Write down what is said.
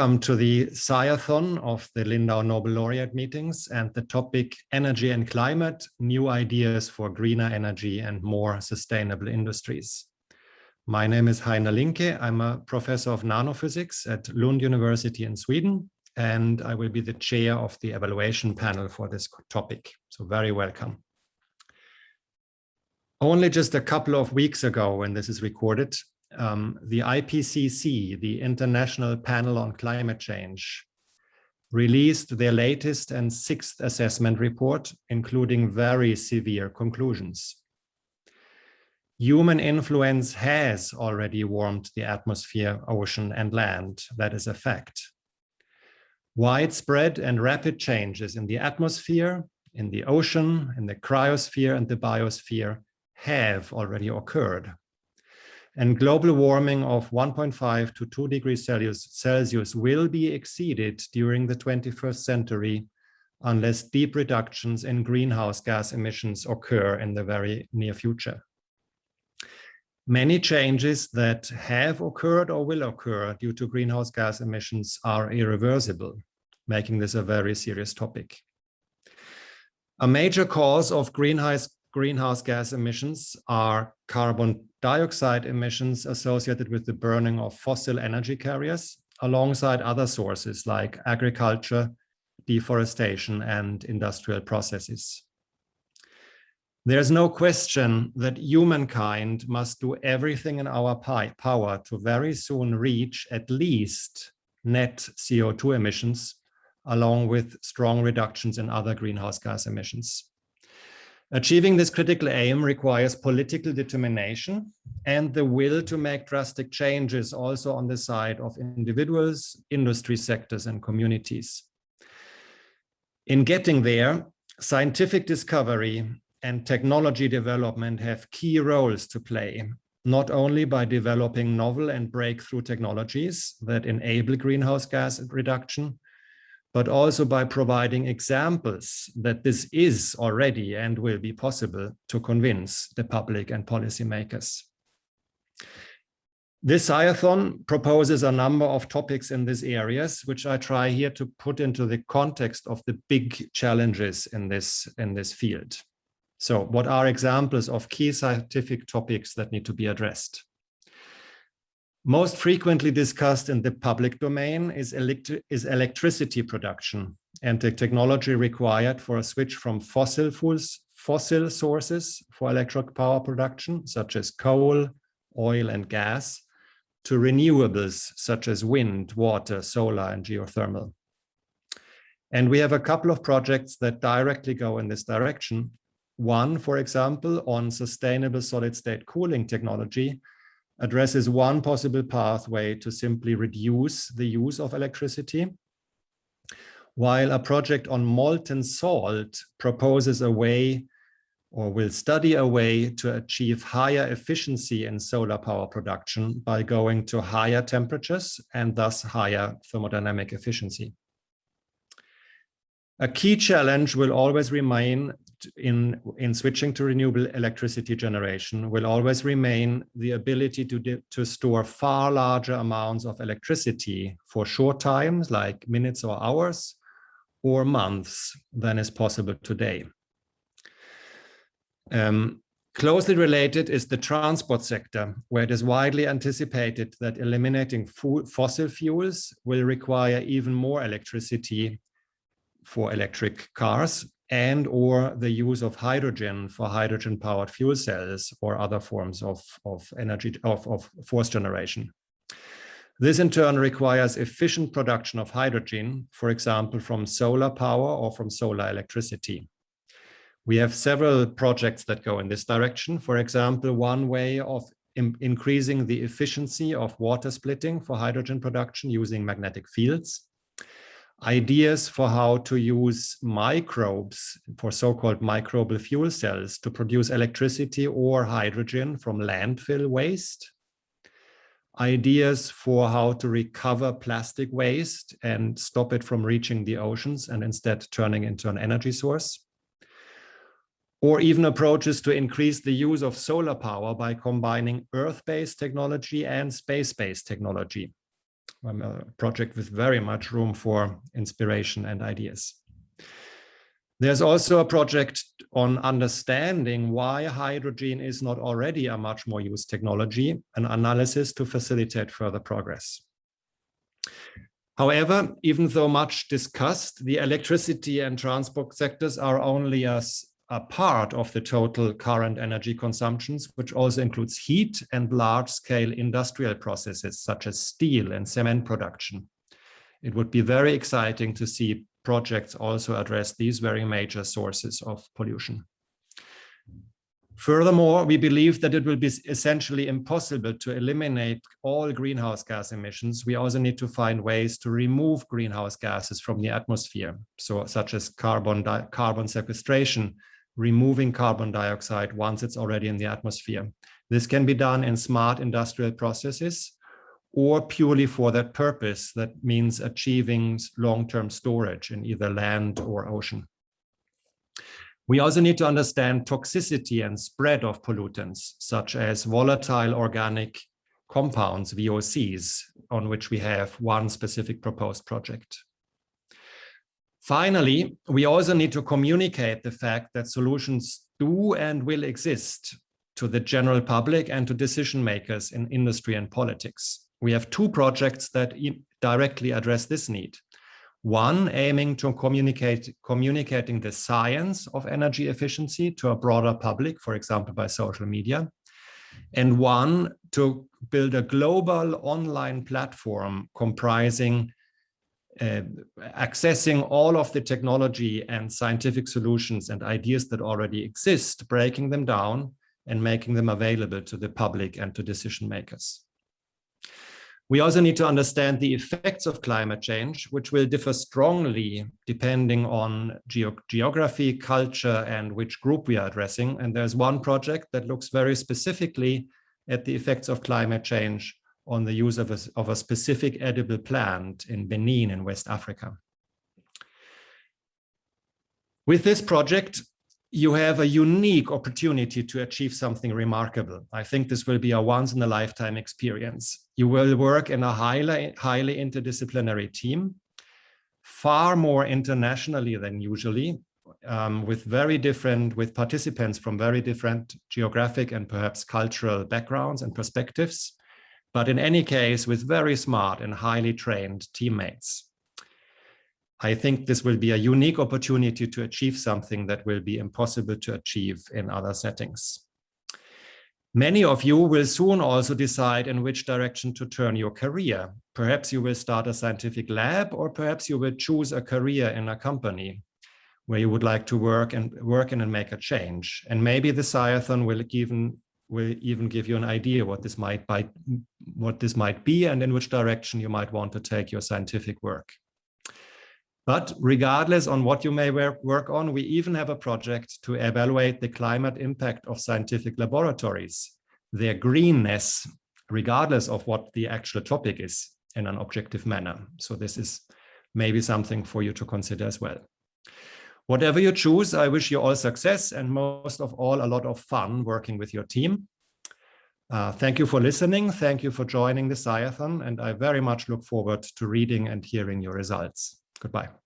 Welcome to the Sciathon of the Lindau Nobel Laureate Meetings and the topic Energy and Climate, New Ideas for Greener Energy and More Sustainable Industries. My name is Heiner Linke. I'm a professor of nanophysics at Lund University in Sweden, and I will be the chair of the evaluation panel for this topic. So very welcome. Only just a couple of weeks ago, when this is recorded, the IPCC, the International Panel on Climate Change, released their latest and 6th assessment report, including very severe conclusions. Human influence has already warmed the atmosphere, ocean, and land. That is a fact. Widespread and rapid changes in the atmosphere, in the ocean, in the cryosphere, and the biosphere have already occurred. And global warming of 1.5 to 2 degrees Celsius will be exceeded during the 21st century unless deep reductions in greenhouse gas emissions occur in the very near future. Many changes that have occurred or will occur due to greenhouse gas emissions are irreversible, making this a very serious topic. A major cause of greenhouse gas emissions are carbon dioxide emissions associated with the burning of fossil energy carriers, alongside other sources like agriculture, deforestation, and industrial processes. There's no question that humankind must do everything in our power to very soon reach at least net CO2 emissions, along with strong reductions in other greenhouse gas emissions. Achieving this critical aim requires political determination and the will to make drastic changes also on the side of individuals, industry sectors, and communities. In getting there, scientific discovery and technology development have key roles to play, not only by developing novel and breakthrough technologies that enable greenhouse gas reduction, but also by providing examples that this is already and will be possible to convince the public and policymakers. This Sciathon proposes a number of topics in these areas, which I try here to put into the context of the big challenges in this field. So what are examples of key scientific topics that need to be addressed? Most frequently discussed in the public domain is electricity production and the technology required for a switch from fossil sources for electric power production, such as coal, oil, and gas, to renewables such as wind, water, solar, and geothermal. And we have a couple of projects that directly go in this direction. One, for example, on sustainable solid-state cooling technology, addresses one possible pathway to simply reduce the use of electricity, while a project on molten salt proposes a way, or will study a way, to achieve higher efficiency in solar power production by going to higher temperatures and thus higher thermodynamic efficiency. A key challenge will always remain in switching to renewable electricity generation will always remain the ability to store far larger amounts of electricity for short times, like minutes or hours, or months, than is possible today. Closely related is the transport sector, where it is widely anticipated that eliminating fossil fuels will require even more electricity for electric cars and or the use of hydrogen for hydrogen-powered fuel cells or other forms of energy, of force generation. This in turn requires efficient production of hydrogen, for example, from solar power or from solar electricity. We have several projects that go in this direction. For example, one way of increasing the efficiency of water splitting for hydrogen production using magnetic fields. Ideas for how to use microbes for so-called microbial fuel cells to produce electricity or hydrogen from landfill waste. Ideas for how to recover plastic waste and stop it from reaching the oceans and instead turning into an energy source. Or even approaches to increase the use of solar power by combining Earth-based technology and space-based technology. A project with very much room for inspiration and ideas. There's also a project on understanding why hydrogen is not already a much more used technology, an analysis to facilitate further progress. However, even though much discussed, the electricity and transport sectors are only a part of the total current energy consumptions, which also includes heat and large-scale industrial processes such as steel and cement production. It would be very exciting to see projects also address these very major sources of pollution. Furthermore, we believe that it will be essentially impossible to eliminate all greenhouse gas emissions. We also need to find ways to remove greenhouse gases from the atmosphere, such as carbon sequestration, removing carbon dioxide once it's already in the atmosphere. This can be done in smart industrial processes or purely for that purpose. That means achieving long-term storage in either land or ocean. We also need to understand toxicity and spread of pollutants, such as volatile organic compounds, VOCs, on which we have one specific proposed project. Finally, we also need to communicate the fact that solutions do and will exist to the general public and to decision makers in industry and politics. We have two projects that directly address this need. One aiming to communicating the science of energy efficiency to a broader public, for example, by social media. And one to build a global online platform comprising accessing all of the technology and scientific solutions and ideas that already exist, breaking them down and making them available to the public and to decision makers. We also need to understand the effects of climate change, which will differ strongly depending on geography, culture, and which group we are addressing. And there's one project that looks very specifically at the effects of climate change on the use of a specific edible plant in Benin in West Africa. With this project, you have a unique opportunity to achieve something remarkable. I think this will be a once-in-a-lifetime experience. You will work in a highly interdisciplinary team, far more internationally than usually, with participants from very different geographic and perhaps cultural backgrounds and perspectives, but in any case, with very smart and highly trained teammates. I think this will be a unique opportunity to achieve something that will be impossible to achieve in other settings. Many of you will soon also decide in which direction to turn your career. Perhaps you will start a scientific lab, or perhaps you will choose a career in a company where you would like to work in and make a change. And maybe the Sciathon will even give you an idea what this might be and in which direction you might want to take your scientific work. But regardless on what you may work on, we even have a project to evaluate the climate impact of scientific laboratories, their greenness, regardless of what the actual topic is, in an objective manner. So this is maybe something for you to consider as well. Whatever you choose, I wish you all success and most of all, a lot of fun working with your team. Thank you for listening. Thank you for joining the Sciathon, and I very much look forward to reading and hearing your results. Goodbye.